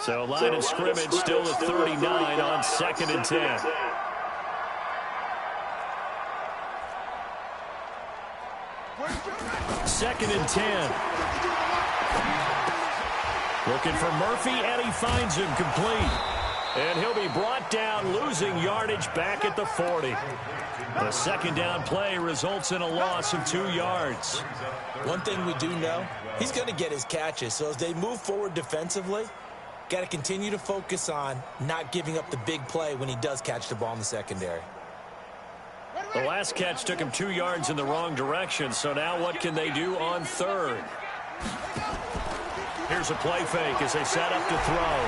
So line of scrimmage still at 39 on 2nd and 10. Second and 10. Looking for Murphy, and he finds him complete. And he'll be brought down, losing yardage back at the 40. The second down play results in a loss of 2 yards. One thing we do know, he's going to get his catches. So as they move forward defensively, got to continue to focus on not giving up the big play when he does catch the ball in the secondary. The last catch took him 2 yards in the wrong direction, so now what can they do on third? Here's a play fake as they set up to throw.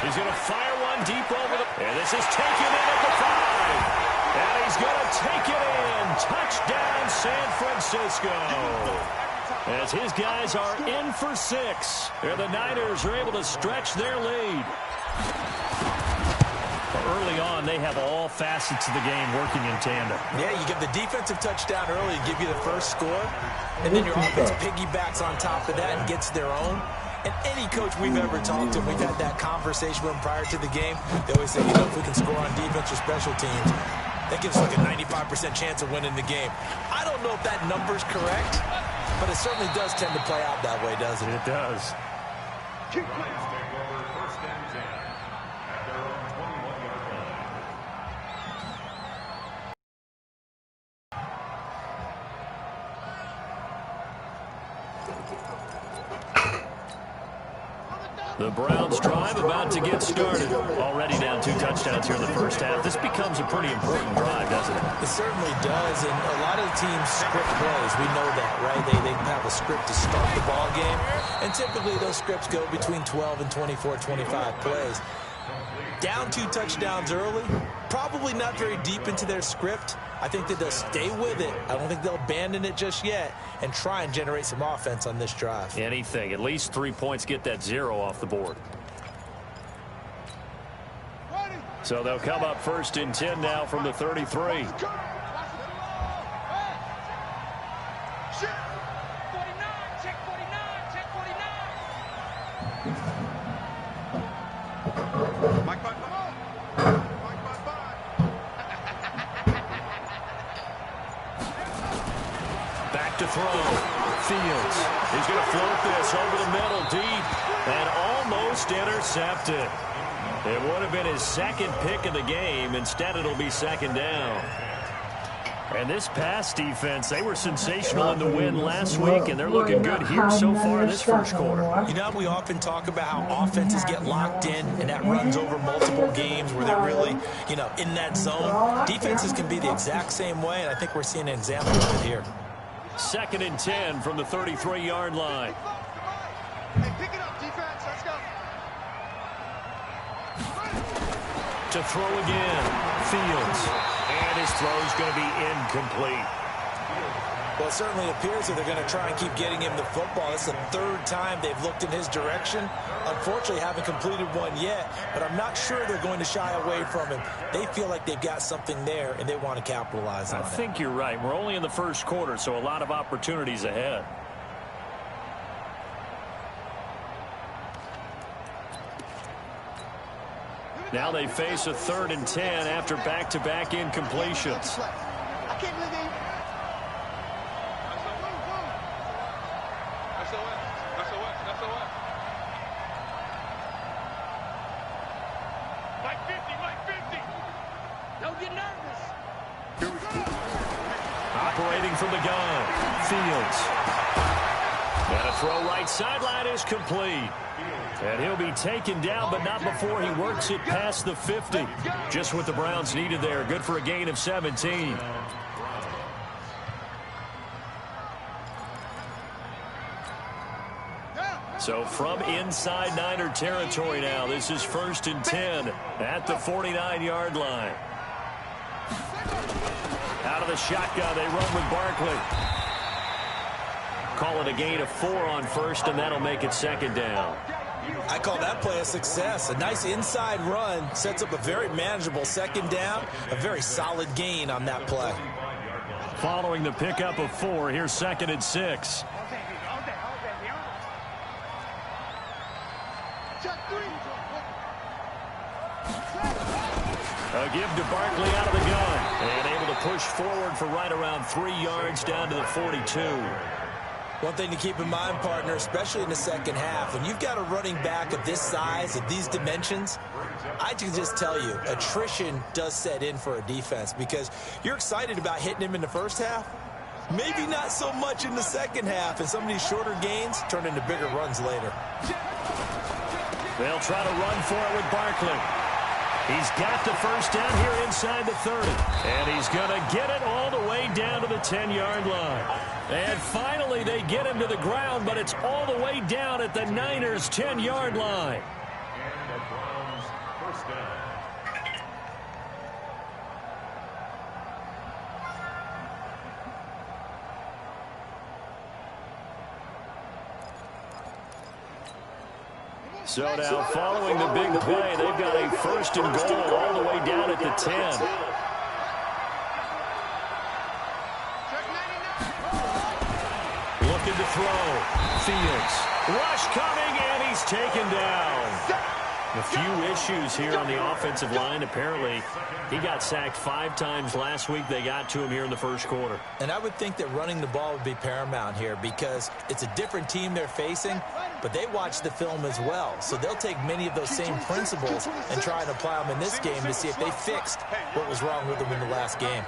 He's going to fire one deep over the... And this is taken in at the 5. And he's going to take it in. Touchdown, San Francisco. As his guys are in for 6. And the Niners are able to stretch their lead. Early on, they have all facets of the game working in tandem. Yeah, you give the defensive touchdown early, give you the first score, and then your offense piggybacks on top of that and gets their own. And any coach we've ever talked to, we've had that conversation with them prior to the game. They always say, if we can score on defense or special teams, that gives us like a 95% chance of winning the game. I don't know if that number's correct, but it certainly does tend to play out that way, doesn't it? It does. The Browns drive about to get started. Already down 2 touchdowns here in the first half. This becomes a pretty important drive, doesn't it? It certainly does, and a lot of the teams script plays. We know that, right? They have a script to start the ball game, and typically those scripts go between 12 and 24, 25 plays. Down 2 touchdowns early, probably not very deep into their script. I think that they'll stay with it. I don't think they'll abandon it just yet and try and generate some offense on this drive. Anything. At least 3 points, get that 0 off the board. So they'll come up 1st and 10 now from the 33. To throw. Fields. He's going to float this over the middle deep and almost intercepted. It would have been his 2nd pick of the game. Instead, it'll be 2nd down. And this pass defense, they were sensational in the win last week, and they're looking good here so far in this first quarter. You know, we often talk about how offenses get locked in, and that runs over multiple games where they're really, in that zone. Defenses can be the exact same way, and I think we're seeing an example of it here. 2nd and 10 from the 33-yard line. Hey, pick it up, defense. Let's go. To throw again. Fields. And his throw's going to be incomplete. Well, it certainly appears that they're going to try and keep getting him the football. It's the 3rd time they've looked in his direction. Unfortunately, haven't completed one yet, but I'm not sure they're going to shy away from him. They feel like they've got something there, and they want to capitalize on it. I think you're right. We're only in the first quarter, so a lot of opportunities ahead. Now they face a 3rd and 10 after back-to-back incompletions. I can't believe they... Operating from the gun, Fields. And a throw right sideline is complete. And he'll be taken down, but not before he works it past the 50. Just what the Browns needed there. Good for a gain of 17. So from inside Niner territory now, this is 1st and 10 at the 49-yard line. Out of the shotgun, they run with Barkley. Call it a gain of 4 on 1st, and that'll make it 2nd down. I call that play a success. A nice inside run sets up a very manageable 2nd down, a very solid gain on that play. Following the pickup of 4, here's 2nd and 6. A give to Barkley out of the gun. And able to push forward for right around 3 yards down to the 42. One thing to keep in mind, partner, especially in the second half, when you've got a running back of this size, of these dimensions, I can just tell you, attrition does set in for a defense because you're excited about hitting him in the first half. Maybe not so much in the second half, and some of these shorter gains turn into bigger runs later. They'll try to run for it with Barkley. He's got the first down here inside the 30. And he's going to get it all the way down to the 10-yard line. And finally they get him to the ground, but it's all the way down at the Niners' 10-yard line. So now, following the big play, they've got a first and goal all the way down at the 10. Looking to throw. Fields. Rush coming, and he's taken down. A few issues here on the offensive line. Apparently, he got sacked 5 times last week. They got to him here in the first quarter. And I would think that running the ball would be paramount here because it's a different team they're facing, but they watch the film as well. So they'll take many of those same principles and try and apply them in this game to see if they fixed what was wrong with them in the last game.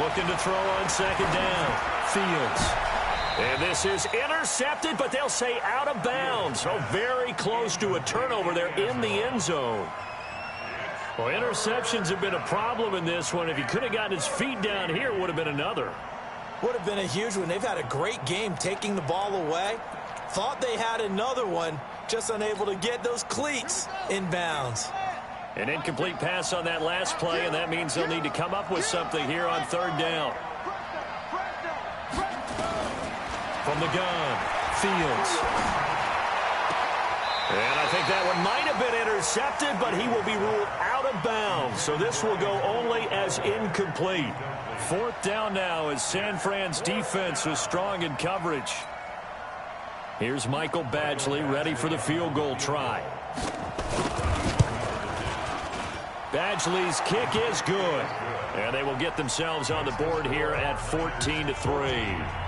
Looking to throw on second down. Fields. And this is intercepted, but they'll say out of bounds. So very close to a turnover there in the end zone. Well, interceptions have been a problem in this one. If he could have gotten his feet down here, it would have been another. Would have been a huge one. They've had a great game taking the ball away. Thought they had another one, just unable to get those cleats in bounds. An incomplete pass on that last play, and that means they'll need to come up with something here on third down. From the gun, Fields. And I think that one might have been intercepted, but he will be ruled out of bounds. So this will go only as incomplete. Fourth down now as San Fran's defense is strong in coverage. Here's Michael Badgley ready for the field goal try. Badgley's kick is good. And they will get themselves on the board here at 14-3.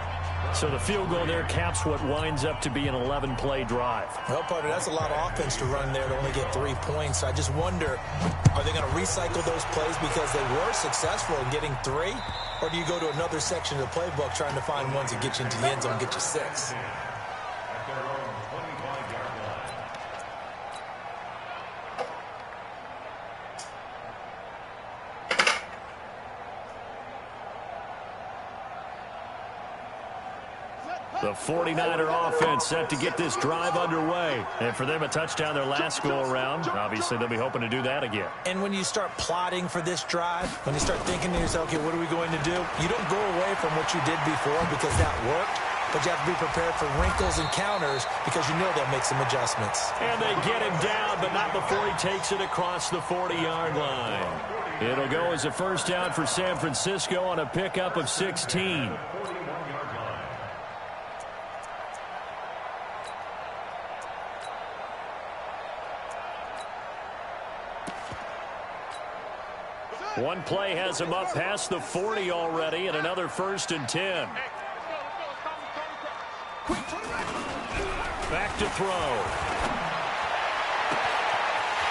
So the field goal there caps what winds up to be an 11-play drive. Well, partner, that's a lot of offense to run there to only get 3 points. I just wonder, are they going to recycle those plays because they were successful in getting 3? Or do you go to another section of the playbook trying to find ones that get you into the end zone and get you 6? The 49er offense set to get this drive underway. And for them, a touchdown their last go-around. Obviously, they'll be hoping to do that again. And when you start plotting for this drive, when you start thinking to yourself, okay, what are we going to do? You don't go away from what you did before because that worked. But you have to be prepared for wrinkles and counters because you know they'll make some adjustments. And they get him down, but not before he takes it across the 40-yard line. It'll go as a first down for San Francisco on a pickup of 16. One play has him up past the 40 already, and another first and 10. Back to throw.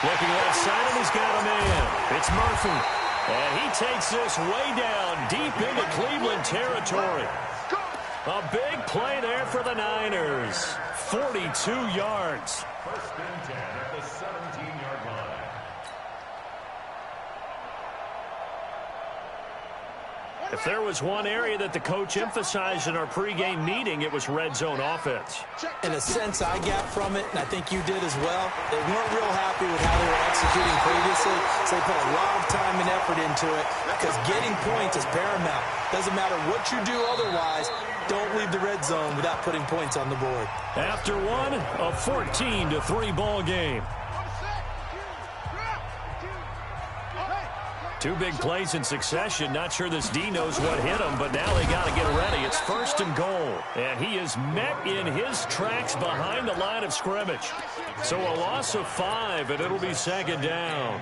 Looking left side, and he's got a man. It's Murphy. And he takes this way down, deep into Cleveland territory. A big play there for the Niners. 42 yards. First and 10 at the 17-yard line. If there was one area that the coach emphasized in our pregame meeting, it was red zone offense. In a sense, I got from it, and I think you did as well, they weren't real happy with how they were executing previously, so they put a lot of time and effort into it because getting points is paramount. Doesn't matter what you do otherwise, don't leave the red zone without putting points on the board. After one, a 14-3 ball game. 2 big plays in succession. Not sure this D knows what hit him, but now they got to get ready. It's It's first and goal, and he is met in his tracks behind the line of scrimmage. So a loss of 5, and it'll be second down.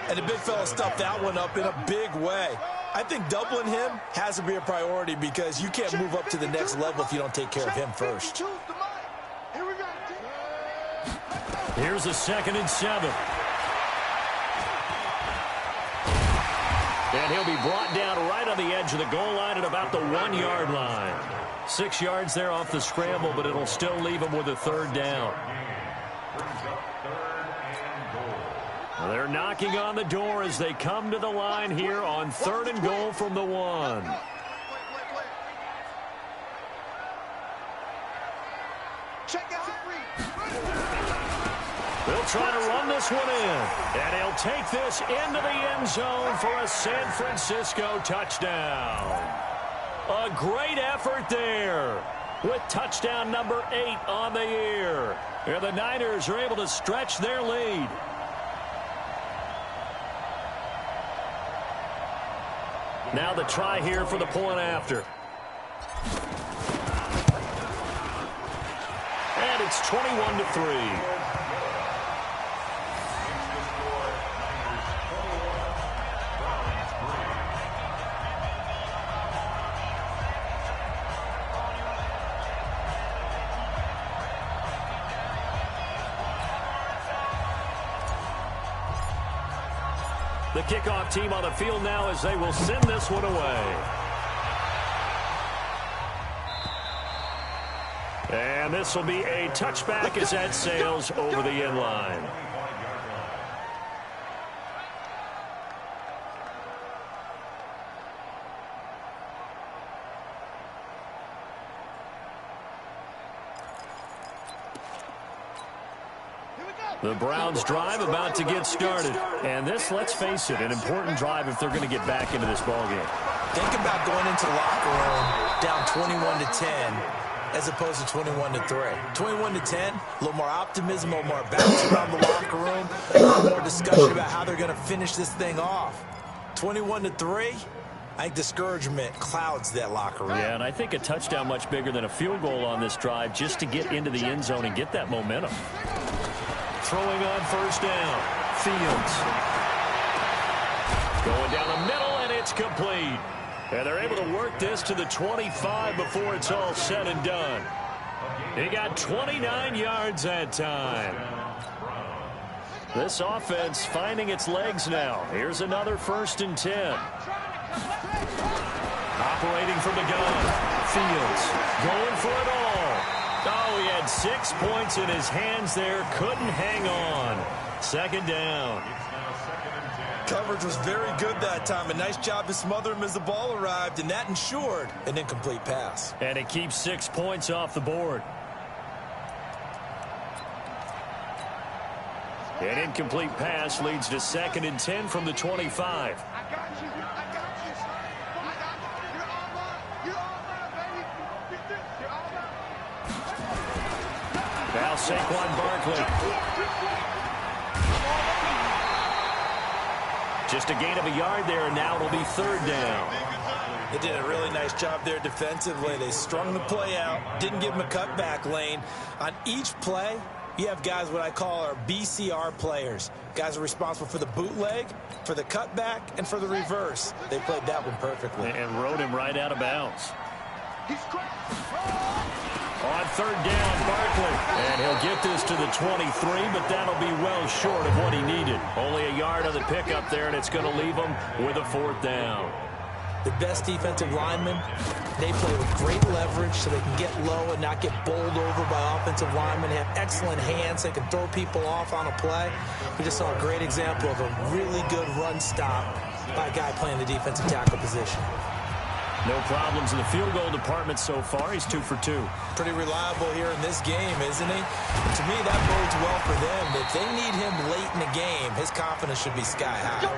And the big fella stuffed that one up in a big way. I think doubling him has to be a priority because you can't move up to the next level if you don't take care of him first. Here's a 2nd and 7. And he'll be brought down right on the edge of the goal line at about the 1-yard line. 6 yards there off the scramble, but it'll still leave him with a 3rd down. They're knocking on the door as they come to the line here on 3rd and goal from the 1. They'll try to run this one in, and he'll take this into the end zone for a San Francisco touchdown. A great effort there with touchdown number 8 on the year. And the Niners are able to stretch their lead. Now the try here for the point after. And it's 21-3. The kickoff team on the field now as they will send this one away. And this will be a touchback as that sails over the end line. The Browns drive about to get started. And this, let's face it, an important drive if they're going to get back into this ballgame. Think about going into the locker room down 21-10 as opposed to 21-3. 21-10, a little more optimism, a little more bounce around the locker room, a little more discussion about how they're going to finish this thing off. 21-3, I think discouragement clouds that locker room. Yeah, and I think a touchdown much bigger than a field goal on this drive just to get into the end zone and get that momentum. Throwing on 1st down. Fields. Going down the middle, and it's complete. And they're able to work this to the 25 before it's all said and done. He got 29 yards that time. This offense finding its legs now. Here's another 1st and 10. Operating from the gun. Fields going for it all. Oh, he had 6 points in his hands there. Couldn't hang on. 2nd down. Coverage was very good that time. A nice job to smother him as the ball arrived, and that ensured an incomplete pass. And it keeps 6 points off the board. An incomplete pass leads to 2nd and 10 from the 25. Now Saquon Barkley. Just a gain of a yard there, and now it'll be 3rd down. They did a really nice job there defensively. They strung the play out, didn't give him a cutback lane. On each play, you have guys what I call our BCR players. Guys are responsible for the bootleg, for the cutback, and for the reverse. They played that one perfectly. And rode him right out of bounds. On 3rd down, Barkley. And he'll get this to the 23, but that'll be well short of what he needed. Only a yard on the pickup there, and it's going to leave him with a 4th down. The best defensive linemen, they play with great leverage so they can get low and not get bowled over by offensive linemen. They have excellent hands. They can throw people off on a play. We just saw a great example of a really good run stop by a guy playing the defensive tackle position. No problems in the field goal department so far. He's 2 for 2. Pretty reliable here in this game, isn't he? To me, that bodes well for them. If they need him late in the game, his confidence should be sky high.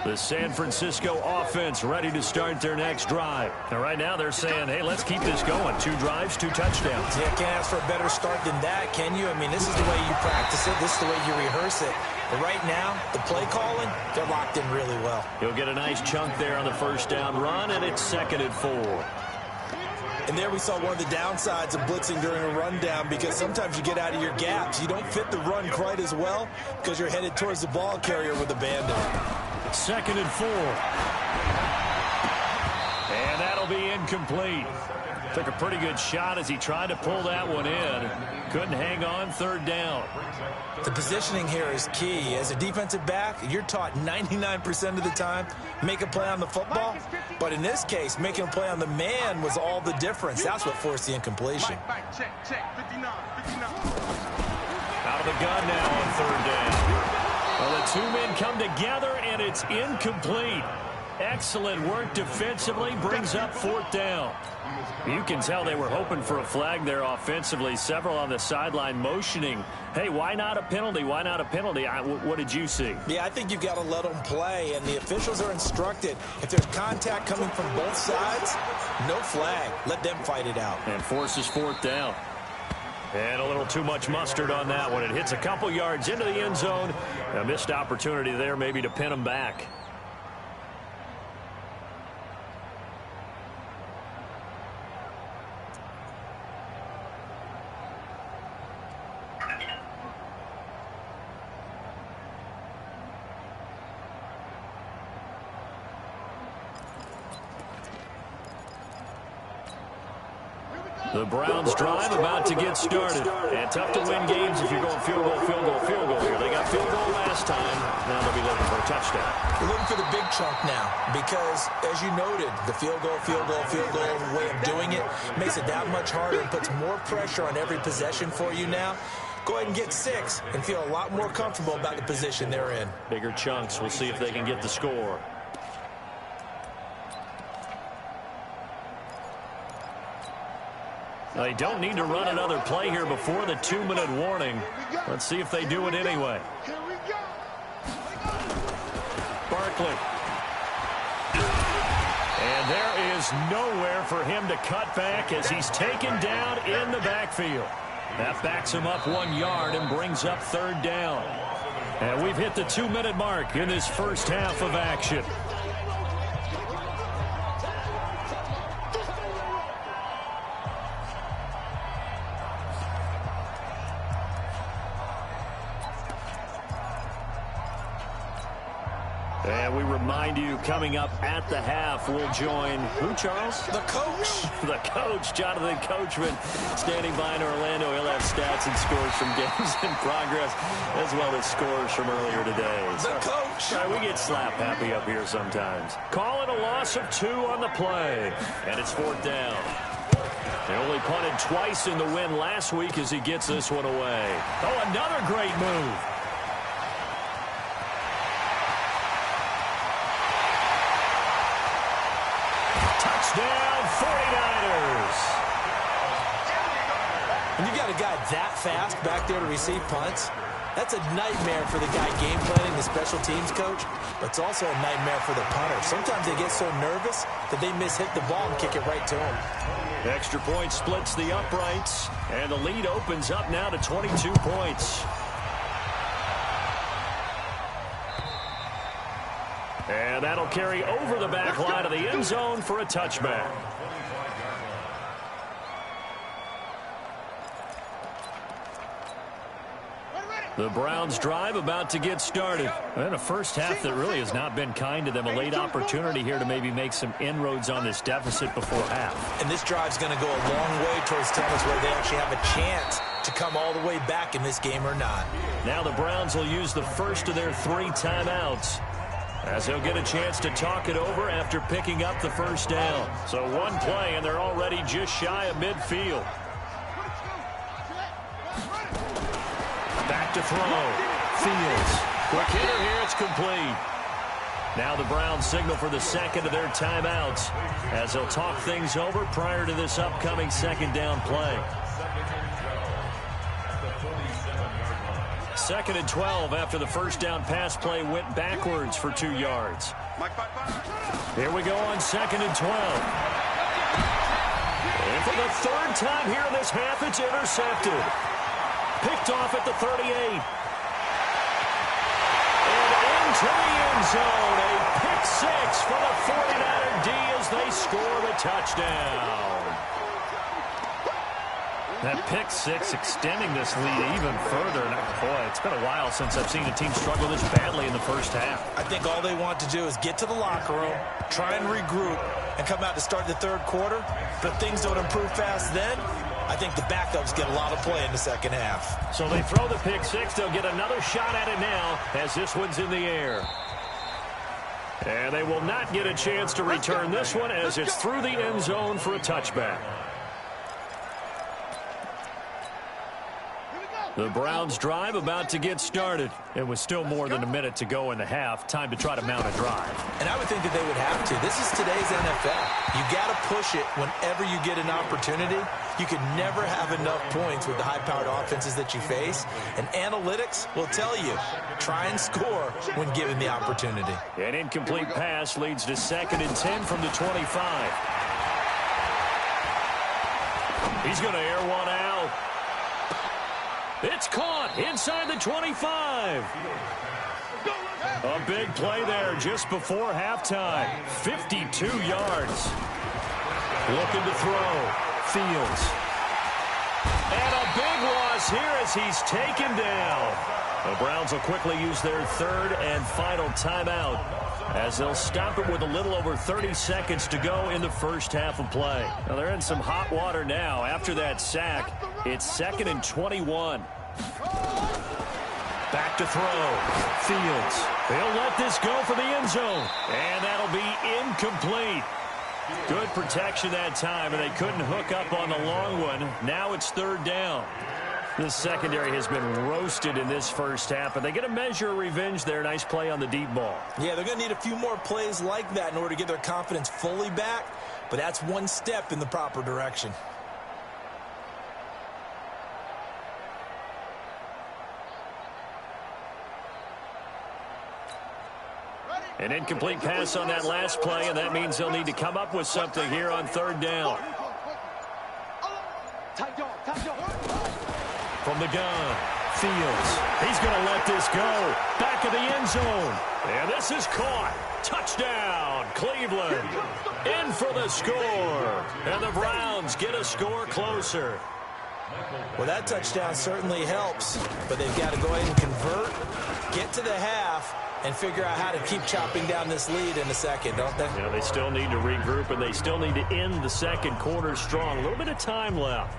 The The San Francisco offense ready to start their next drive. And right now they're saying, hey, let's keep this going. 2 drives, 2 touchdowns. Yeah, can't ask for a better start than that, can you? I mean, this is the way you practice it. This is the way you rehearse it. But right now, the play calling, they're locked in really well. He'll get a nice chunk there on the first down run, and it's 2nd and 4. And there we saw one of the downsides of blitzing during a rundown, because sometimes you get out of your gaps. You don't fit the run quite as well because you're headed towards the ball carrier with abandon. 2nd and 4. And that'll be incomplete. Took a pretty good shot as he tried to pull that one in. Couldn't hang on, 3rd down. The positioning here is key. As a defensive back, you're taught 99% of the time, make a play on the football. But in this case, making a play on the man was all the difference. That's what forced the incompletion. Out of the gun now on 3rd down. Well, the 2 men come together, and it's incomplete. Excellent work defensively, brings up 4th down. You can tell they were hoping for a flag there offensively. Several on the sideline motioning, hey, why not a penalty? Why not a penalty? What did you see? Yeah, I think you've got to let them play, and the officials are instructed. If there's contact coming from both sides, no flag. Let them fight it out. And forces 4th down. And a little too much mustard on that one. It hits a couple yards into the end zone. A missed opportunity there maybe to pin them back. The Browns drive about to get started. And tough to win games if you're going field goal, field goal, field goal here. They got field goal last time. Now they'll be looking for a touchdown. We're looking for the big chunk now because, as you noted, the field goal way of doing it makes it that much harder and puts more pressure on every possession for you now. Go ahead and get 6 and feel a lot more comfortable about the position they're in. Bigger chunks. We'll see if they can get the score. They don't need to run another play here before the 2-minute warning. Let's see if they do it anyway. Barkley. And there is nowhere for him to cut back as he's taken down in the backfield. That backs him up 1 yard and brings up 3rd down. And we've hit the 2-minute mark in this first half of action. And we remind you, coming up at the half, we'll join who, Charles? The coach. The coach, Jonathan Coachman, standing by in Orlando. He'll have stats and scores from games in progress, as well as scores from earlier today. The coach. We get slap happy up here sometimes. Call it a loss of 2 on the play, and it's 4th down. They only punted twice in the win last week as he gets this one away. Oh, another great move. Touchdown, 49ers. When you got a guy that fast back there to receive punts, that's a nightmare for the guy game planning, the special teams coach, but it's also a nightmare for the punter. Sometimes they get so nervous that they mishit the ball and kick it right to him. Extra point splits the uprights, and the lead opens up now to 22 points. And that'll carry over the back line of the end zone for a touchback. The Browns drive about to get started. And a first half that really has not been kind to them. A late opportunity here to maybe make some inroads on this deficit before half. And this drive's going to go a long way towards telling us whether they actually have a chance to come all the way back in this game or not. Now the Browns will use the first of their 3 timeouts, as he'll get a chance to talk it over after picking up the first down. So 1 play, and they're already just shy of midfield. Back to throw. Fields. Quick hitter here. It's complete. Now the Browns signal for the 2nd of their timeouts as they'll talk things over prior to this upcoming 2nd down play. 2nd and 12 after the first down pass play went backwards for 2 yards. Here we go on 2nd and 12. And for the third time here in this half, it's intercepted. Picked off at the 38. And into the end zone. A pick six for the 49er D as they score the touchdown. That pick six extending this lead even further. And boy, it's been a while since I've seen a team struggle this badly in the first half. I think all they want to do is get to the locker room, try and regroup, and come out to start the third quarter. But things don't improve fast then. I think the backups get a lot of play in the second half. So they throw the pick six. They'll get another shot at it now as this one's in the air. And they will not get a chance to return this one as it's through the end zone for a touchback. The Browns drive about to get started. It was still more than a minute to go in the half. Time to try to mount a drive. And I would think that they would have to. This is today's NFL. You got to push it whenever you get an opportunity. You can never have enough points with the high-powered offenses that you face. And analytics will tell you, try and score when given the opportunity. An incomplete pass leads to 2nd and 10 from the 25. He's going to air one out. It's caught inside the 25. A big play there just before halftime. 52 yards. Looking to throw. Fields. And a big loss here as he's taken down. The Browns will quickly use their third and final timeout as they'll stop it with a little over 30 seconds to go in the first half of play. Now they're in some hot water now. After that sack, it's 2nd and 21. Back to throw. Fields. They'll let this go for the end zone. And that'll be incomplete. Good protection that time, and they couldn't hook up on the long one. Now it's 3rd down. This secondary has been roasted in this first half, but they get a measure of revenge there. Nice play on the deep ball. Yeah, they're going to need a few more plays like that in order to get their confidence fully back, but that's one step in the proper direction. An incomplete pass on that last play, and that means they'll need to come up with something here on 3rd down. From the gun, Fields. He's going to let this go. Back of the end zone. And this is caught. Touchdown, Cleveland. In for the score. And the Browns get a score closer. Well, that touchdown certainly helps, but they've got to go ahead and convert, get to the half, and figure out how to keep chopping down this lead in the second, don't they? Yeah, they still need to regroup, and they still need to end the second quarter strong. A little bit of time left.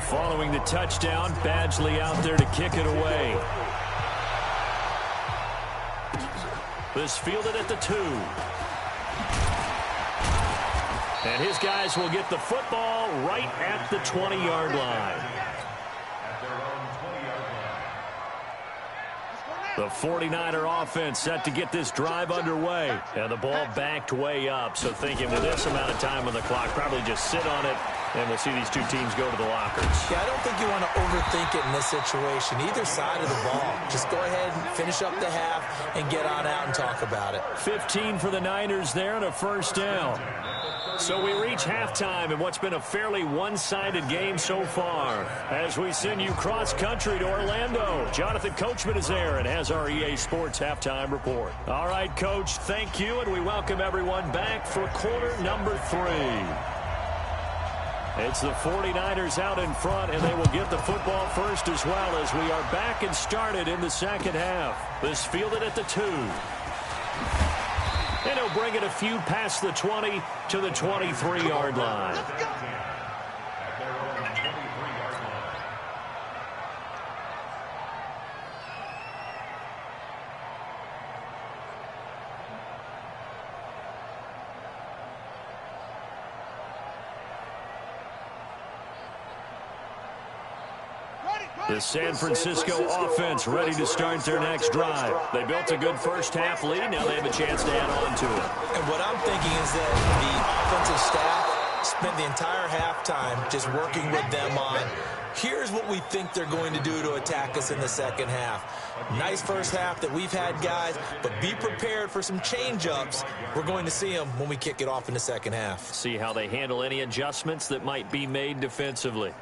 Following the touchdown, Badgley out there to kick it away. This fielded at the 2. And his guys will get the football right at the 20-yard line. The 49er offense set to get this drive underway. And the ball backed way up. So thinking with this amount of time on the clock, probably just sit on it, and we'll see these two teams go to the lockers. Yeah, I don't think you want to overthink it in this situation. Either side of the ball. Just go ahead and finish up the half and get on out and talk about it. 15 for the Niners there and a first down. So we reach halftime in what's been a fairly one-sided game so far. As we send you cross-country to Orlando, Jonathan Coachman is there and has our EA Sports halftime report. All right, Coach, thank you, and we welcome everyone back for quarter number 3. It's the 49ers out in front, and they will get the football first as well as we are back and started in the second half. This fielded at the 2. And he'll bring it a few past the 20 to the 23-yard line. The San Francisco offense ready to start their next drive. They built a good first half lead. Now they have a chance to add on to it. And what I'm thinking is that the offensive staff spent the entire halftime just working with them on, here's what we think they're going to do to attack us in the second half. Nice first half that we've had, guys, but be prepared for some change-ups. We're going to see them when we kick it off in the second half. See how they handle any adjustments that might be made defensively.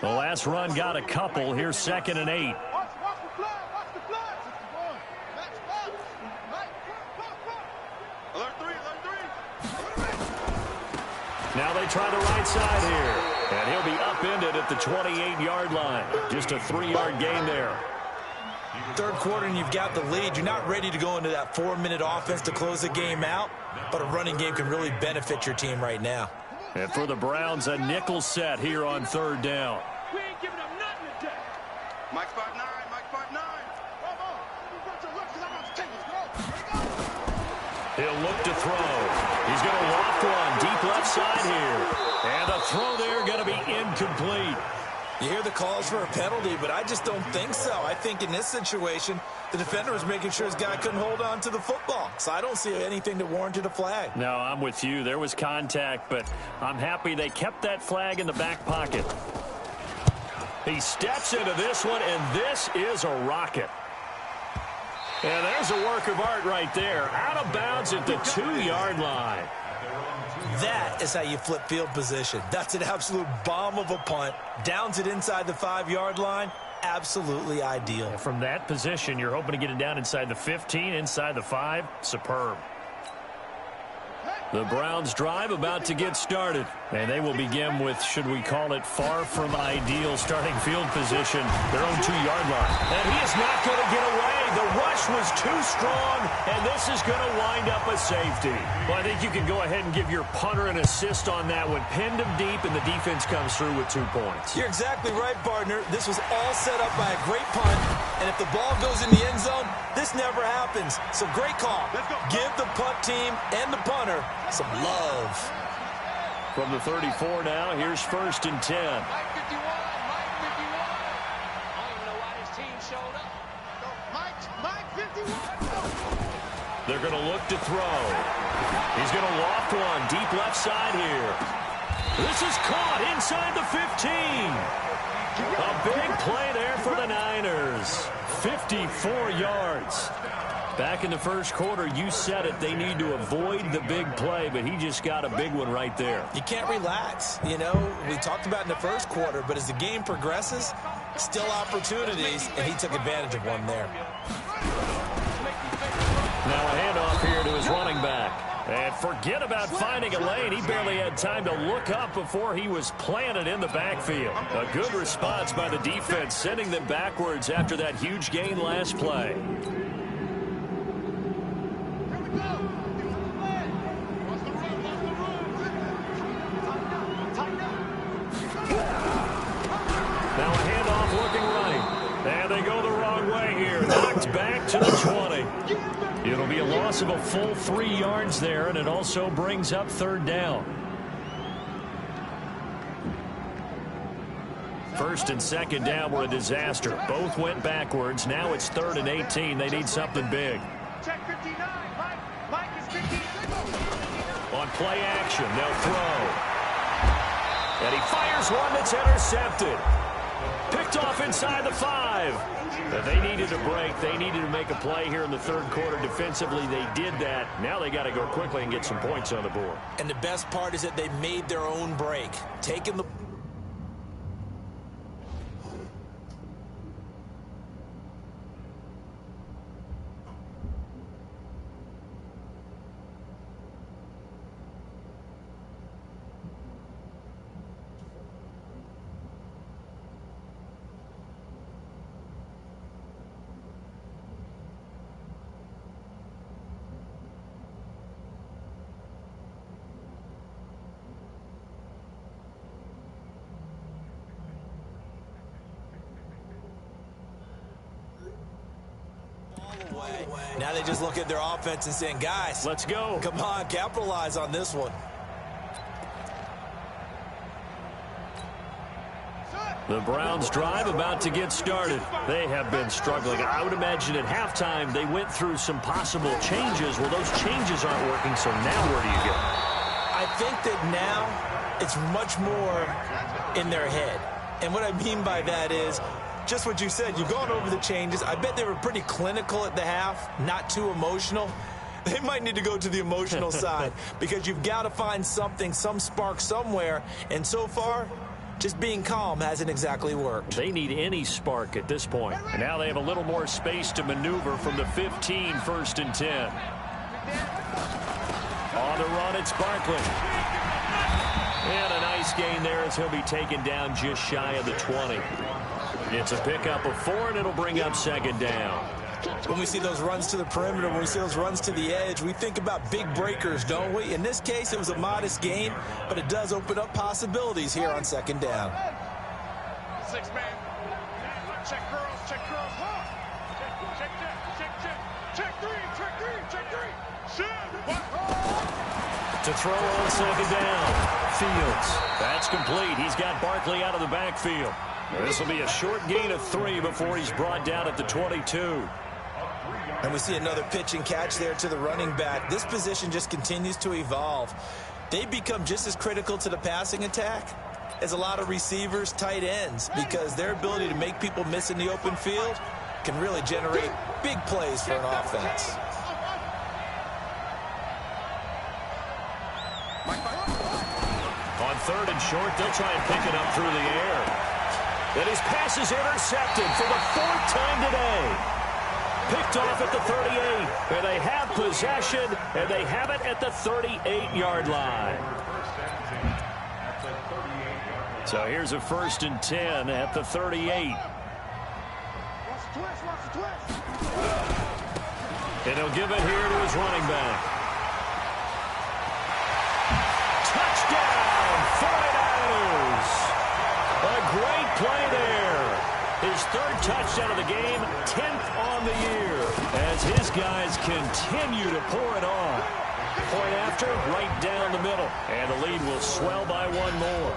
The last run got a couple. Here's 2nd and 8. Now they try the right side here. And he'll be upended at the 28-yard line. Just a 3-yard gain there. Third quarter and you've got the lead. You're not ready to go into that 4-minute offense to close the game out, but a running game can really benefit your team right now. And for the Browns, a nickel set here on 3rd down. We ain't giving them nothing today. Mike 5'9", Mike 5'9". He'll look to throw. He's going to loft one deep left side here. And the throw there going to be incomplete. You hear the calls for a penalty, but I just don't think so. I think in this situation, the defender was making sure his guy couldn't hold on to the football. So I don't see anything that warranted a flag. No, I'm with you. There was contact, but I'm happy they kept that flag in the back pocket. He steps into this one, and this is a rocket. And there's a work of art right there. Out of bounds at the 2-yard line. That is how you flip field position. That's an absolute bomb of a punt. Downs it inside the 5-yard line. Absolutely ideal. From that position, you're hoping to get it down inside the 15, inside the 5. Superb. The Browns drive about to get started. And they will begin with, should we call it, far from ideal starting field position, their own 2-yard line. And he is not going to get away. The rush was too strong, and this is going to wind up a safety. Well, I think you can go ahead and give your punter an assist on that one. Pinned him deep, and the defense comes through with 2 points. You're exactly right, partner. This was all set up by a great punt, and if the ball goes in the end zone, this never happens. So great call. Give the punt team and the punter some love. From the 34 now, here's 1st and 10. Mike 51, Mike 51. I don't even know why this team showed up. Mike 51. They're going to look to throw. He's going to loft one deep left side here. This is caught inside the 15. A big play there for the Niners. 54 yards. Back in the first quarter, you said it, they need to avoid the big play, but he just got a big one right there. You can't relax. You know, we talked about in the first quarter, but as the game progresses, still opportunities, and he took advantage of one there. Now a handoff here to his running back. And forget about finding a lane. He barely had time to look up before he was planted in the backfield. A good response by the defense, sending them backwards after that huge gain last play. Now a handoff looking right. And they go the wrong way here. Knocked back to the 20. It'll be a loss of a full 3 yards there, and it also brings up 3rd down. 1st and 2nd down were a disaster. Both went backwards. Now it's 3rd and 18. They need something big. Check 59. Mike is 59. On play action, they'll throw. And he fires one that's intercepted. Picked off inside the 5. But they needed a break. They needed to make a play here in the 3rd quarter. Defensively, they did that. Now they got to go quickly and get some points on the board. And the best part is that they made their own break. Taking the... Now they just look at their offense and saying, guys, let's go. Come on, capitalize on this one. The Browns drive about to get started. They have been struggling. I would imagine at halftime they went through some possible changes. Well, those changes aren't working, so now where do you go? I think that now it's much more in their head. And what I mean by that is just what you said. You've gone over the changes. I bet they were pretty clinical at the half, not too emotional. They might need to go to the emotional side because you've got to find something, some spark somewhere. And so far, just being calm hasn't exactly worked. They need any spark at this point. And now they have a little more space to maneuver from the 15, 1st and 10. On the run, it's Barkley. And a nice gain there as he'll be taken down just shy of the 20. It's a pickup of 4, and it'll bring up 2nd down. When we see those runs to the perimeter, when we see those runs to the edge, we think about big breakers, don't we? In this case, it was a modest gain, but it does open up possibilities here on 2nd down. 6-man. Check girls, check girls. Check that, check 3, check 3, check 3. Shoot. To throw on 2nd down. Fields. That's complete. He's got Barkley out of the backfield. This will be a short gain of 3 before he's brought down at the 22. And we see another pitch and catch there to the running back. This position just continues to evolve. They've become just as critical to the passing attack as a lot of receivers, tight ends, because their ability to make people miss in the open field can really generate big plays for an offense. On 3rd and short, they'll try and pick it up through the air. And his pass is intercepted for the 4th time today. Picked off at the 38. And they have possession, and they have it at the 38-yard line. So here's a 1st and 10 at the 38. And he'll give it here to his running back. Touchdown, 49ers. A great play there. His 3rd touchdown of the game, 10th on the year, as his guys continue to pour it on. Point after, right down the middle, and the lead will swell by 1 more.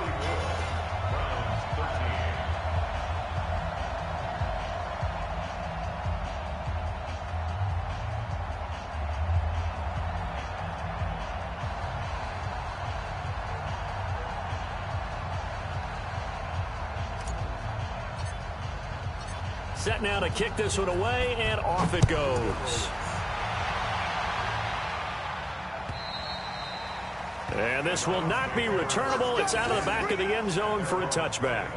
Set now to kick this one away, and off it goes. And this will not be returnable. It's out of the back of the end zone for a touchback.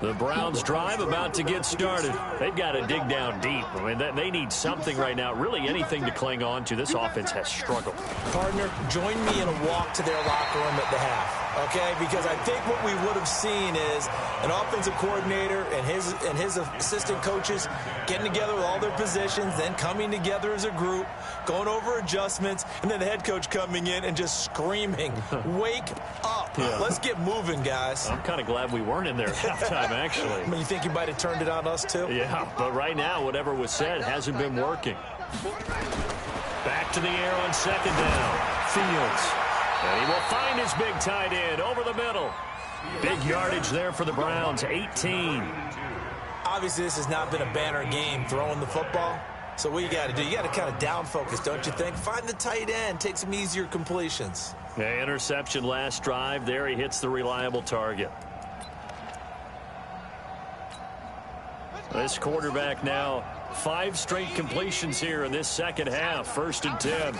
The Browns drive about to get started. They've got to dig down deep. I mean, they need something right now, really anything to cling on to. This offense has struggled. Partner, join me in a walk to their locker room at the half, okay? Because I think what we would have seen is an offensive coordinator and his assistant coaches getting together with all their positions, then coming together as a group, going over adjustments, and then the head coach coming in and just screaming, wake up. Yeah. Let's get moving, guys. I'm kind of glad we weren't in there at halftime, actually. I mean, you think you might have turned it on us, too? Yeah, but right now, whatever was said hasn't been working. Back to the air on 2nd down. Fields. And he will find his big tight end over the middle. Big yardage there for the Browns, 18. Obviously, this has not been a banner game throwing the football. So what you got to do, you got to kind of down focus, don't you think? Find the tight end, take some easier completions. Yeah, interception last drive. There he hits the reliable target. This quarterback now 5 straight completions here in this second half. 1st and 10.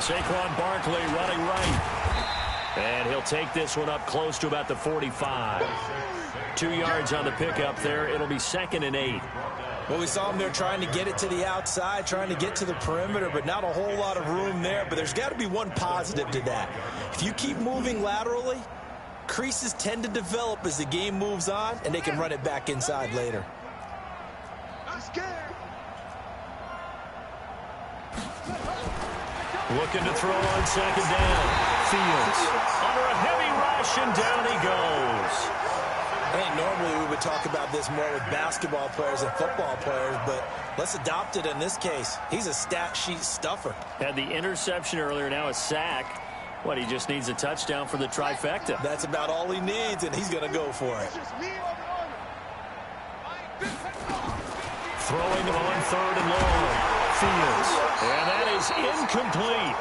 Saquon Barkley running right. And he'll take this one up close to about the 45. 2 yards on the pickup there. It'll be 2nd and 8. Well, we saw him there trying to get it to the outside, trying to get to the perimeter, but not a whole lot of room there. But there's got to be one positive to that. If you keep moving laterally, creases tend to develop as the game moves on, and they can run it back inside later. Looking to throw on 2nd down. Fields under a heavy rush, and down he goes. I think normally we would talk about this more with basketball players and football players, but let's adopt it in this case. He's a stat sheet stuffer. Had the interception earlier, now a sack. What, he just needs a touchdown for the trifecta. That's about all he needs, and he's going to go for it. Throwing on 3rd and long. Fields. And that is incomplete.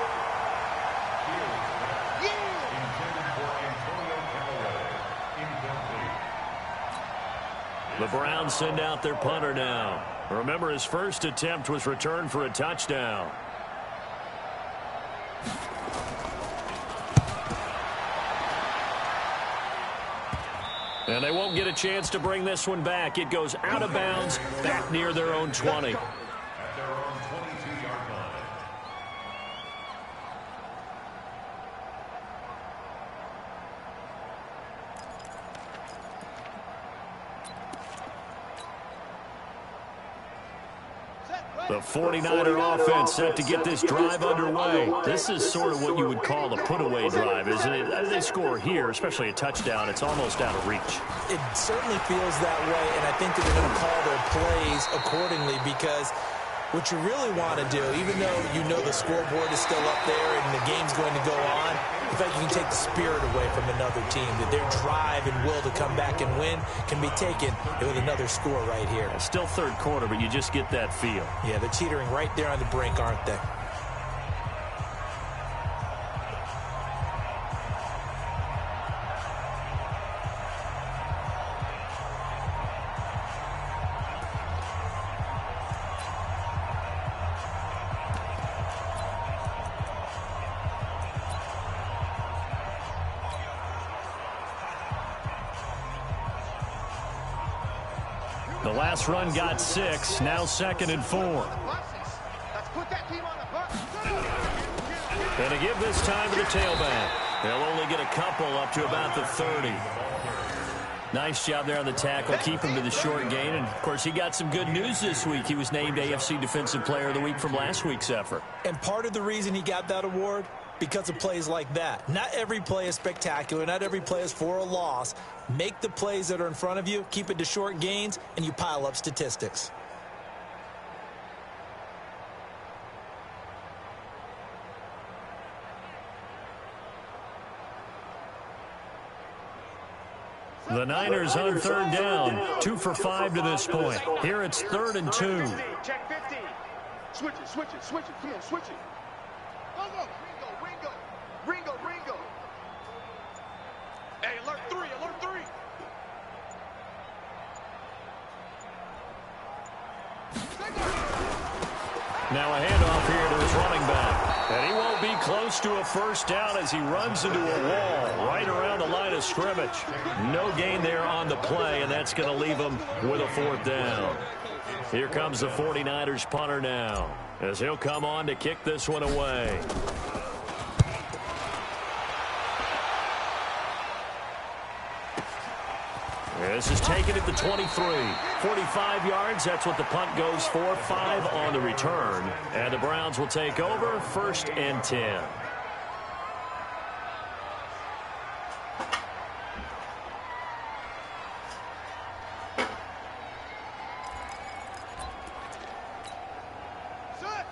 The Browns send out their punter now. Remember, his first attempt was returned for a touchdown. And they won't get a chance to bring this one back. It goes out of bounds, back near their own 20. At their own 22-yard line. The 49er offense set to get this drive underway. This is sort of what you would call a put-away drive, isn't it? As they score here, especially a touchdown, it's almost out of reach. It certainly feels that way, and I think that they're going to call their plays accordingly, because what you really want to do, even though you know the scoreboard is still up there and the game's going to go on, in fact, you can take the spirit away from another team, that their drive and will to come back and win can be taken with another score right here. It's still third quarter, but you just get that feel. Yeah, they're teetering right there on the brink, aren't they? The last run got 6, now 2nd and 4. And to give this time to the tailback. They'll only get a couple up to about the 30. Nice job there on the tackle, keep him to the short gain. And, of course, he got some good news this week. He was named AFC Defensive Player of the Week from last week's effort. And part of the reason he got that award, because of plays like that. Not every play is spectacular. Not every play is for a loss. Make the plays that are in front of you, keep it to short gains, and you pile up statistics. The Niners on 3rd down, 2 for 5 to this point. Here it's 3rd and 2. Check 15. Switch it, switch it, switch it. Come on, switch it. Go, go. Ringo. Hey, alert 3, alert 3. Now a handoff here to his running back. And he won't be close to a first down as he runs into a wall right around the line of scrimmage. No gain there on the play, and that's going to leave him with a 4th down. Here comes the 49ers punter now, as he'll come on to kick this one away. This is taken at the 23. 45 yards, that's what the punt goes for. 5 on the return. And the Browns will take over, 1st and 10.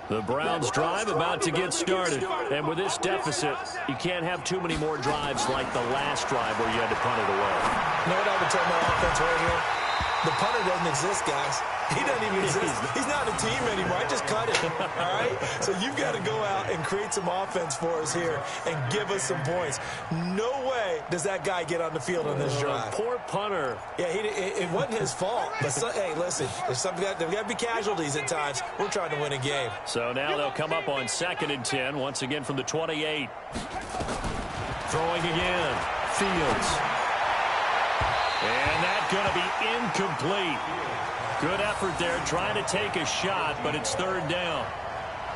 The Browns drive about to get started. And with this deficit, you can't have too many more drives like the last drive where you had to punt it away. You know what I would tell my offense right here? The punter doesn't exist, guys. He doesn't even exist. He's not a team anymore. I just cut it, all right? So you've got to go out and create some offense for us here and give us some points. No way does that guy get on the field on this drive. Poor punter. Yeah, it wasn't his fault. But, hey, listen, there's got to be casualties at times. We're trying to win a game. So now they'll come up on 2nd and 10, once again from the 28. Throwing again. Fields. And that's going to be incomplete. Good effort there, trying to take a shot, but it's 3rd down.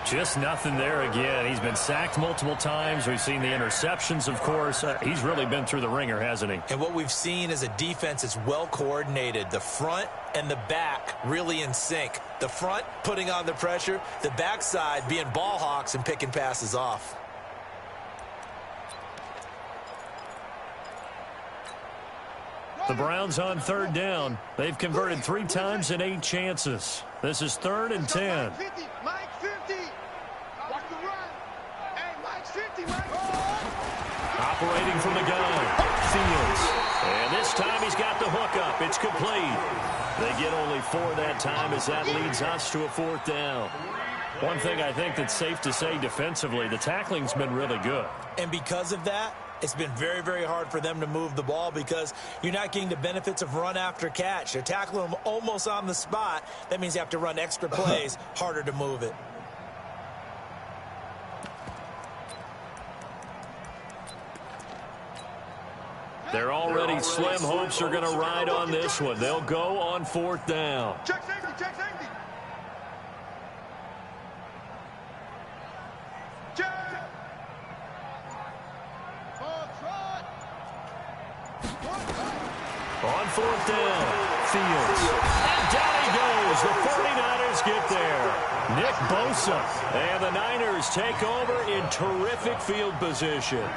Just nothing there again. He's been sacked multiple times. We've seen the interceptions, of course. He's really been through the ringer, hasn't he? And what we've seen is a defense that's well coordinated. The front and the back really in sync. The front putting on the pressure, the backside being ball hawks and picking passes off. The Browns on third down. They've converted 3 times in 8 chances. This is 3rd and 10. Mike 50. Watch the run. Hey, Mike 50, Mike. Operating from the gun. Fields. And this time he's got the hook up. It's complete. They get only 4 that time as that leads us to a 4th down. One thing I think that's safe to say defensively, the tackling's been really good. And because of that, it's been very, very hard for them to move the ball because you're not getting the benefits of run after catch. They're tackling them almost on the spot. That means you have to run extra plays, harder to move it. They're already slim hopes are going to ride on this one. They'll go on 4th down. Check safety, check safety. Check. On 4th down, Fields. And down he goes. The 49ers get there. Nick Bosa. And the Niners take over in terrific field position.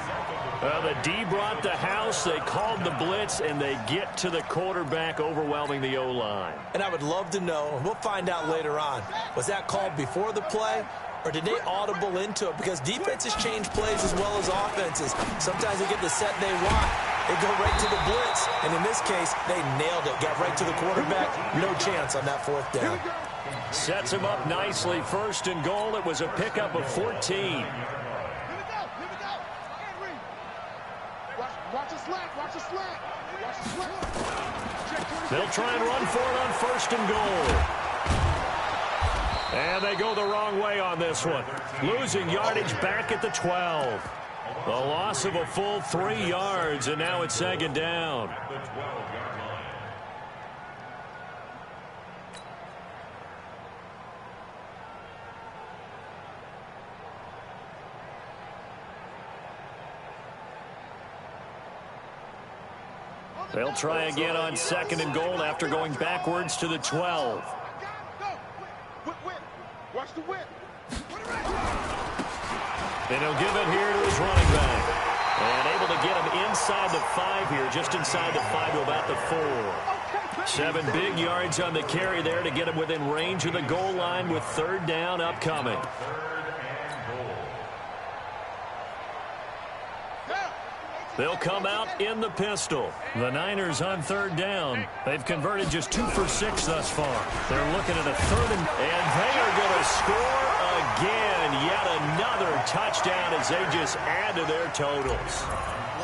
The D brought the house. They called the blitz, and they get to the quarterback, overwhelming the O-line. And I would love to know, and we'll find out later on, was that called before the play? Or did they audible into it? Because defenses change plays as well as offenses. Sometimes they get the set they want. They go right to the blitz. And in this case, they nailed it. Got right to the quarterback. No chance on that 4th down. Sets him up nicely. 1st and goal. It was a pickup of 14. Here we go. Henry. Watch the slant. Watch the slant. Watch the slant. They'll try and run for it on 1st and goal. And they go the wrong way on this one. Losing yardage back at the 12. The loss of a full 3 yards, and now it's 2nd down. They'll try again on 2nd and goal after going backwards to the 12. Watch the whip. And he'll give it here to his running back. And able to get him inside the 5 here, just inside the 5 to about the 4. 7 big yards on the carry there to get him within range of the goal line with 3rd down upcoming. They'll come out in the pistol. The Niners on 3rd down. They've converted just 2 for 6 thus far. They're looking at a 3rd and they are going to score again. Yet another touchdown as they just add to their totals.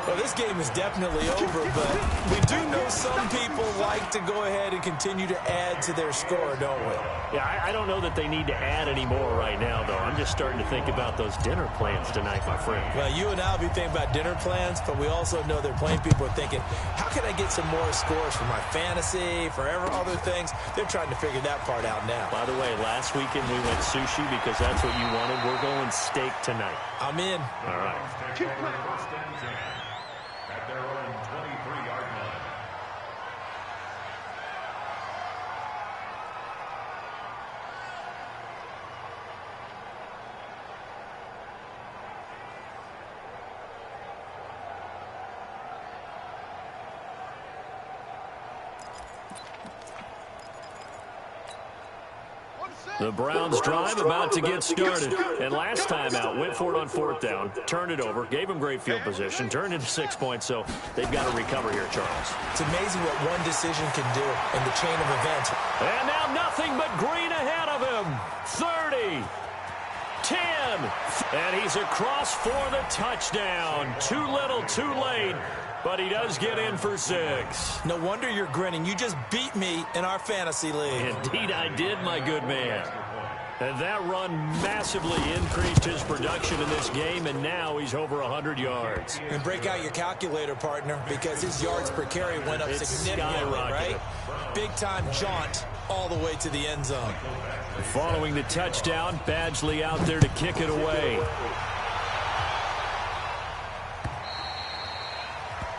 Well, this game is definitely over, but we do know some people like to go ahead and continue to add to their score, don't we? Yeah, I don't know that they need to add any more right now, though. I'm just starting to think about those dinner plans tonight, my friend. Well, you and I will be thinking about dinner plans, but we also know they're playing people are thinking, how can I get some more scores for my fantasy, for other things? They're trying to figure that part out now. By the way, last weekend we went sushi because that's what you wanted. We're going steak tonight. I'm in. All right. At their own 23-yard line. The Browns drive about to get started. And last time out, went for it on 4th down, turned it over, gave them great field position, turned into 6 points, so they've got to recover here, Charles. It's amazing what one decision can do in the chain of events. And now nothing but green ahead of him. 30, 10, and he's across for the touchdown. Too little, too late. But he does get in for 6. No wonder you're grinning. You just beat me in our fantasy league. Indeed I did, my good man. And that run massively increased his production in this game, and now he's over 100 yards. And break out your calculator, partner, because his yards per carry went up significantly, right? Big-time jaunt all the way to the end zone. Following the touchdown, Badgley out there to kick it away.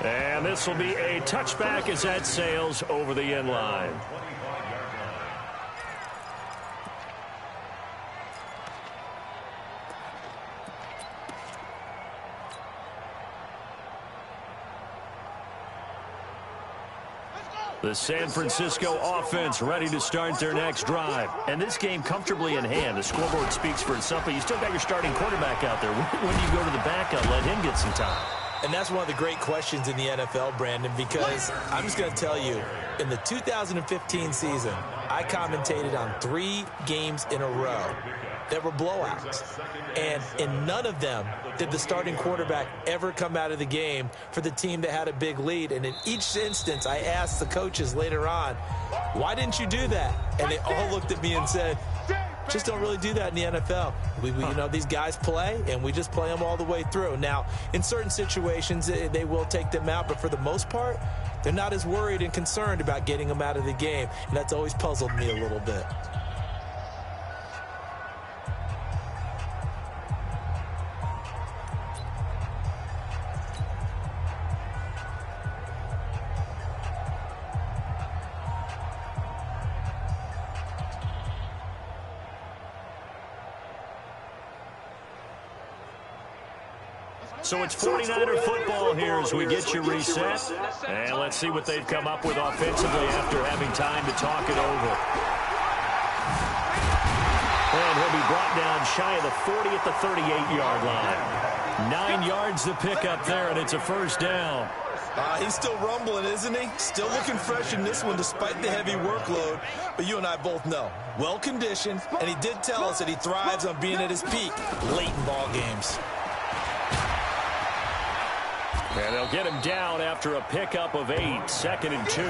And this will be a touchback as that sails over the end line. The San Francisco offense ready to start their next drive. And this game comfortably in hand. The scoreboard speaks for itself, but you still got your starting quarterback out there. When do you go to the backup, let him get some time? And that's one of the great questions in the NFL, Brandon, because I'm just going to tell you, in the 2015 season, I commentated on 3 games in a row that were blowouts. And in none of them did the starting quarterback ever come out of the game for the team that had a big lead. And in each instance, I asked the coaches later on, why didn't you do that? And they all looked at me and said, just don't really do that in the NFL. You know, these guys play, and we just play them all the way through. Now, in certain situations, they will take them out, but for the most part, they're not as worried and concerned about getting them out of the game, and that's always puzzled me a little bit. So it's 49er football here as we get you reset. And let's see what they've come up with offensively after having time to talk it over. And he'll be brought down shy of the 40 at the 38-yard line. 9 yards to pick up there, and it's a first down. He's still rumbling, isn't he? Still looking fresh in this one despite the heavy workload. But you and I both know, well-conditioned, and he did tell us that he thrives on being at his peak late in ball games. And they'll get him down after a pickup of 8, 2nd and 2.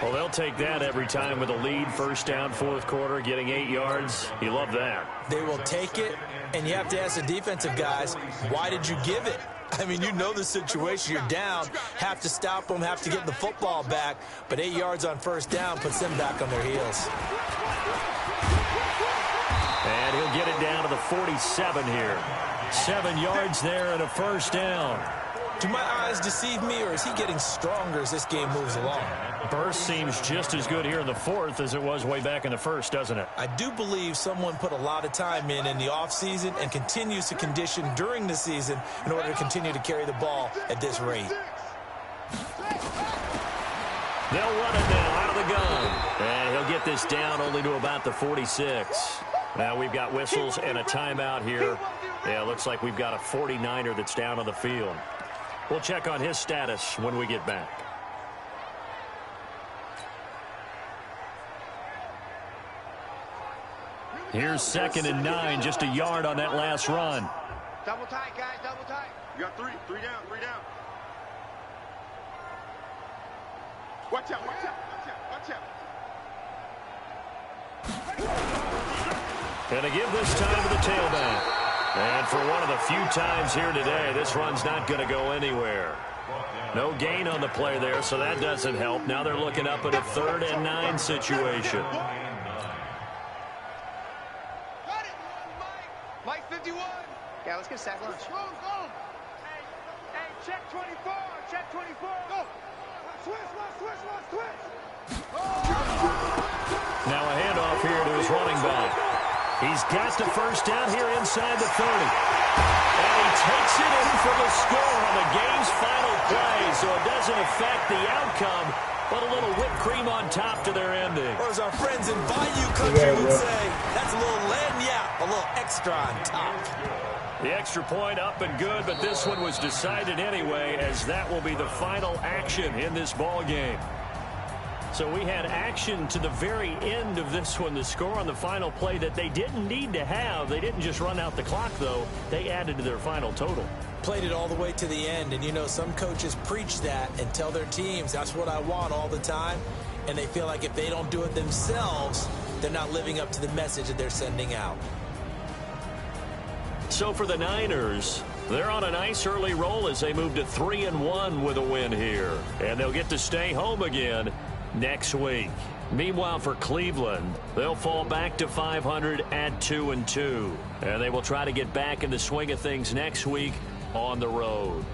Well, they'll take that every time with a lead, first down, fourth quarter, getting 8 yards. You love that. They will take it, and you have to ask the defensive guys, why did you give it? I mean, you know the situation. You're down, have to stop them, have to get the football back, but 8 yards on first down puts them back on their heels. And he'll get it down to the 47 here. 7 yards there and a first down. Do my eyes deceive me, or is he getting stronger as this game moves along? Burst seems just as good here in the fourth as it was way back in the first, doesn't it? I do believe someone put a lot of time in the offseason and continues to condition during the season in order to continue to carry the ball at this rate. They'll run it now out of the gun. And he'll get this down only to about the 46. Now we've got whistles and a timeout here. Yeah, it looks like we've got a 49er that's down on the field. We'll check on his status when we get back. Here's 2nd and 9, just a yard on that last run. Double tight, guys, double tight. You got 3 down, 3 down. Watch out, watch out, watch out, watch out. And to give this time to the tailback. And for one of the few times here today, this run's not going to go anywhere. No gain on the play there, so that doesn't help. Now they're looking up at a 3rd and 9 situation. Got it, Mike 51. Yeah, let's get sack lunch. Go, go. Hey, check 24, check 24. Go. Switch. Now a handoff here to his running back. He's got the first down here inside the 30. And he takes it in for the score on the game's final play, so it doesn't affect the outcome, but a little whipped cream on top to their ending. Or as our friends in Bayou Country would say, that's a little lagniappe, a little extra on top. The extra point up and good, but this one was decided anyway, as that will be the final action in this ball game. So we had action to the very end of this one, the score on the final play that they didn't need to have. They didn't just run out the clock, though. They added to their final total. Played it all the way to the end, and you know, some coaches preach that and tell their teams, that's what I want all the time, and they feel like if they don't do it themselves, they're not living up to the message that they're sending out. So for the Niners, they're on a nice early roll as they move to 3-1 with a win here. And they'll get to stay home again next week. Meanwhile, for Cleveland, they'll fall back to 500 at 2-2. And they will try to get back in the swing of things next week on the road.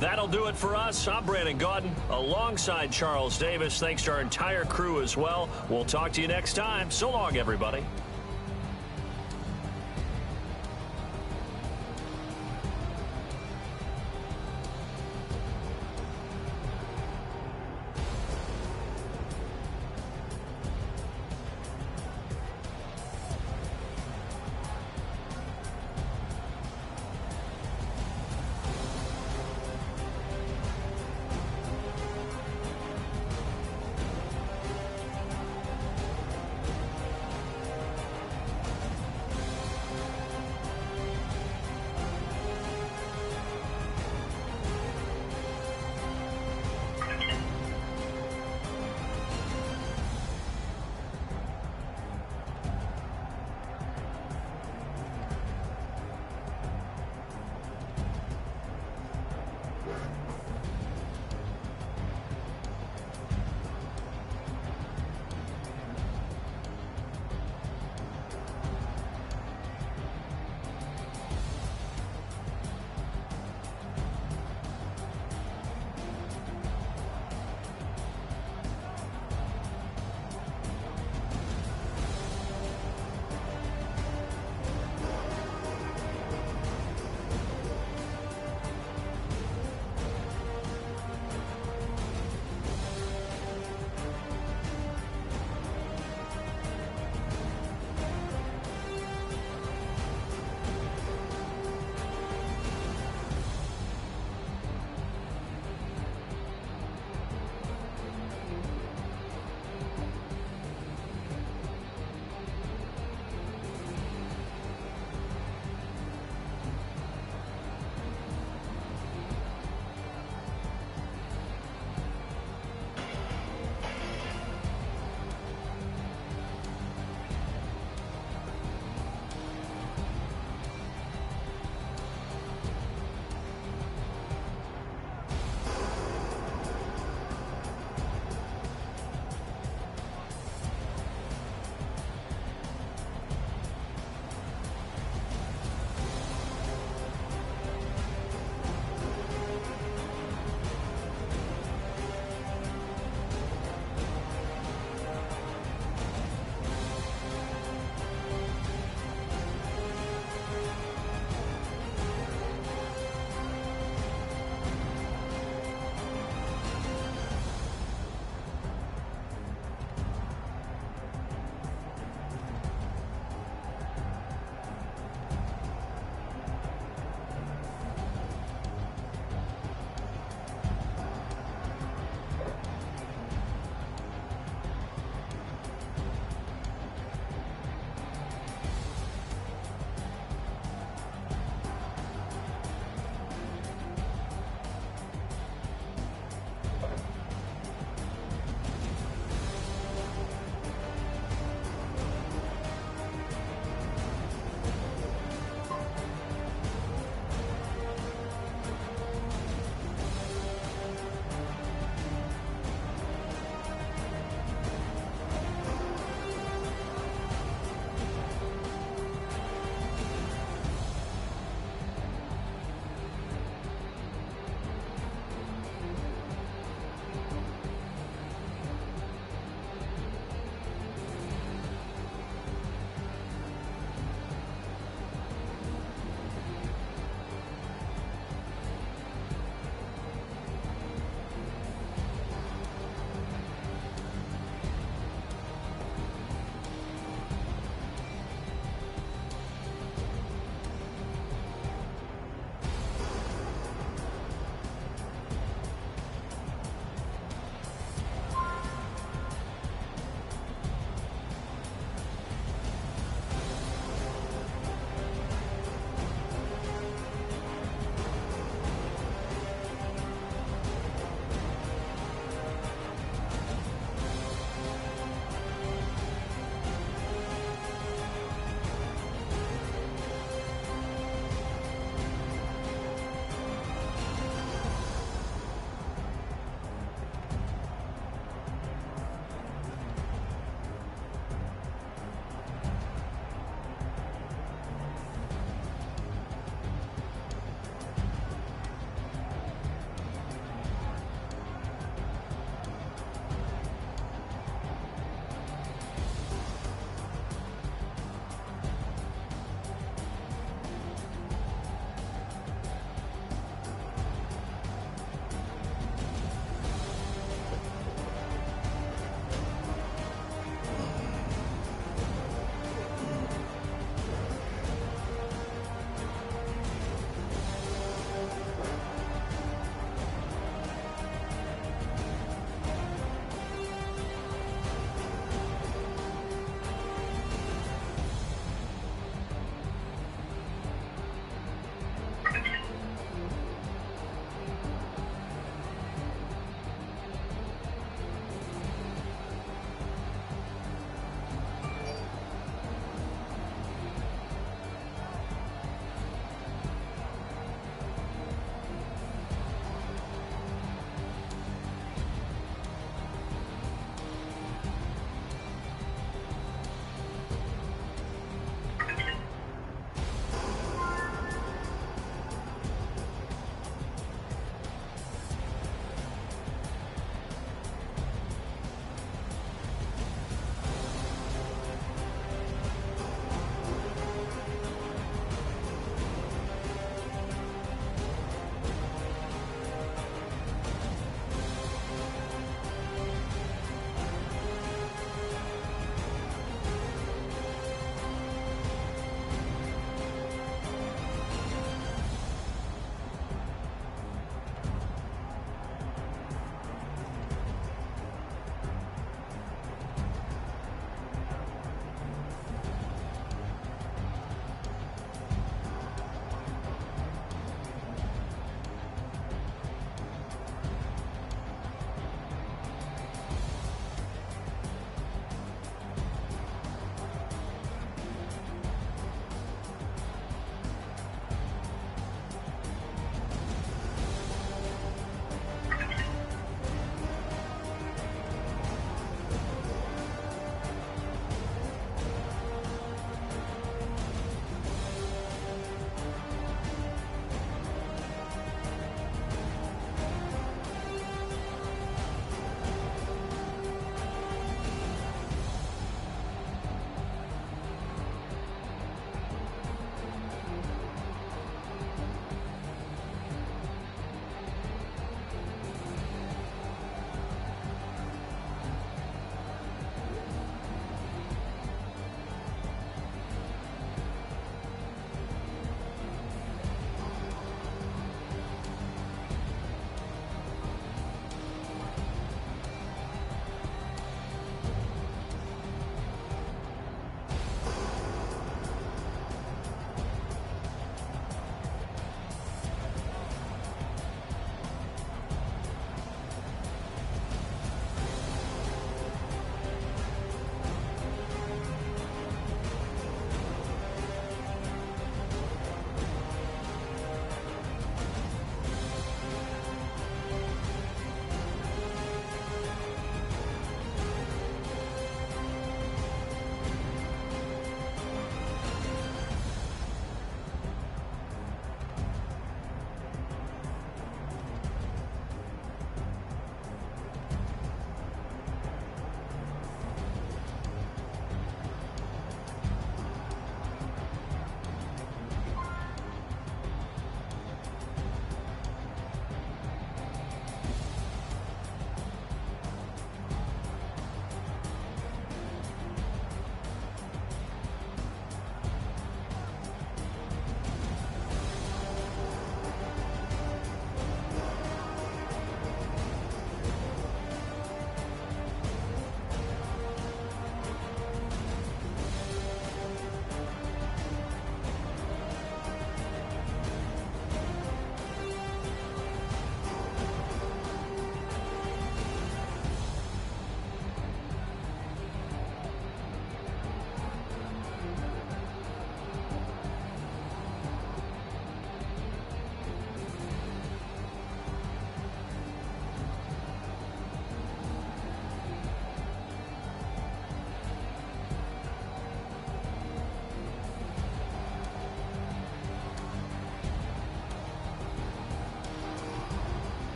That'll do it for us. I'm Brandon Gaudin alongside Charles Davis. Thanks to our entire crew as well. We'll talk to you next time. So long, everybody.